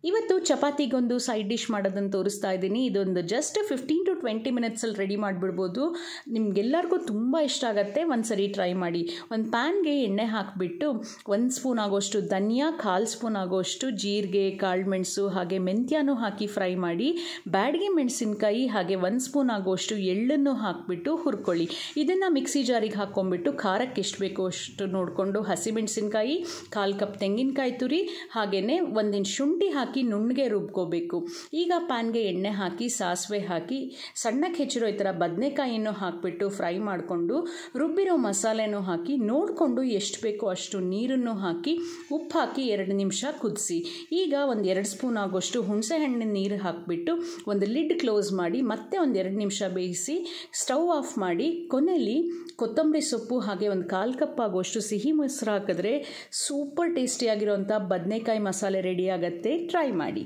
ಇವತ್ತು ಚಪಾತಿಗೊಂದು side dish ಮಾಡೋದನ್ನು ತೋರಿಸ್ತಾ ಇದ್ದೀನಿ. ಇದೊಂದು ಜಸ್ಟ್ 15 to 20 ಮಿನಿಟ್ಸಲ್ಲಿ ರೆಡಿ ಮಾಡಿಬಿಡ್ಬೋದು. ನಿಮಗೆಲ್ಲರಿಗೂ ತುಂಬ ಇಷ್ಟ ಆಗುತ್ತೆ. ಒಂದು ಸರಿ ಟ್ರೈ ಮಾಡಿ. ಒಂದು ಪ್ಯಾನ್ಗೆ ಎಣ್ಣೆ ಹಾಕಿಬಿಟ್ಟು 1 ಸ್ಪೂನ್ ಆಗೋಷ್ಟು ಧನಿಯಾ, 1/4 ಸ್ಪೂನ್ ಆಗೋಷ್ಟು ಜೀರಿಗೆ, ಕಾಳುಮೆಣಸು ಹಾಗೆ ಮೆಂತ್ಯನೂ ಹಾಕಿ ಫ್ರೈ ಮಾಡಿ, ಬ್ಯಾಡಗಿ ಮೆಣಸಿನ್ಕಾಯಿ ಹಾಗೆ 1 ಸ್ಪೂನ್ ಆಗೋಷ್ಟು ಎಳ್ಳನ್ನು ಹಾಕಿಬಿಟ್ಟು ಹುರ್ಕೊಳ್ಳಿ. ಇದನ್ನು ಮಿಕ್ಸಿ ಜಾರಿಗೆ ಹಾಕ್ಕೊಂಡ್ಬಿಟ್ಟು ಖಾರಕ್ಕೆ ಎಷ್ಟು ಬೇಕೋ ಅಷ್ಟು ನೋಡಿಕೊಂಡು ಹಸಿಮೆಣಸಿನ್ಕಾಯಿ, 1/4 ಕಪ್ ತೆಂಗಿನಕಾಯಿ ತುರಿ ಹಾಗೆಯೇ 1 ಇಂಚ್ ಶುಂಠಿ ಹಾಕಿ ನುಣ್ಣಗೆ ರುಬ್ಕೋಬೇಕು. ಈಗ ಪ್ಯಾನ್ಗೆ ಎಣ್ಣೆ ಹಾಕಿ ಸಾಸಿವೆ ಹಾಕಿ ಸಣ್ಣಕ್ಕೆ ಹೆಚ್ಚಿರೋ ಈ ಥರ ಬದನೆಕಾಯಿಯನ್ನು ಹಾಕಿಬಿಟ್ಟು ಫ್ರೈ ಮಾಡಿಕೊಂಡು ರುಬ್ಬಿರೋ ಮಸಾಲೆನೂ ಹಾಕಿ ನೋಡಿಕೊಂಡು ಎಷ್ಟು ಬೇಕೋ ಅಷ್ಟು ನೀರನ್ನು ಹಾಕಿ ಉಪ್ಪು ಹಾಕಿ 2 ನಿಮಿಷ ಕುದಿಸಿ. ಈಗ ಒಂದು 2 ಸ್ಪೂನ್ ಆಗೋಷ್ಟು ಹುಣಸೆ ಹಣ್ಣಿನ ನೀರು ಹಾಕಿಬಿಟ್ಟು ಒಂದು ಲಿಡ್ ಕ್ಲೋಸ್ ಮಾಡಿ ಮತ್ತೆ ಒಂದು 2 ನಿಮಿಷ ಬೇಯಿಸಿ ಸ್ಟವ್ ಆಫ್ ಮಾಡಿ ಕೊನೆಯಲ್ಲಿ ಕೊತ್ತಂಬರಿ ಸೊಪ್ಪು ಹಾಗೆ ಒಂದು 1/4 ಕಪ್ ಆಗೋಷ್ಟು ಸಿಹಿ ಮೊಸರು ಹಾಕಿದ್ರೆ ಸೂಪರ್ ಟೇಸ್ಟಿಯಾಗಿರೋಂಥ ಬದನೆಕಾಯಿ ಮಸಾಲೆ ರೆಡಿ ಆಗುತ್ತೆ. ಟ್ರೈ ಮಾಡಿ.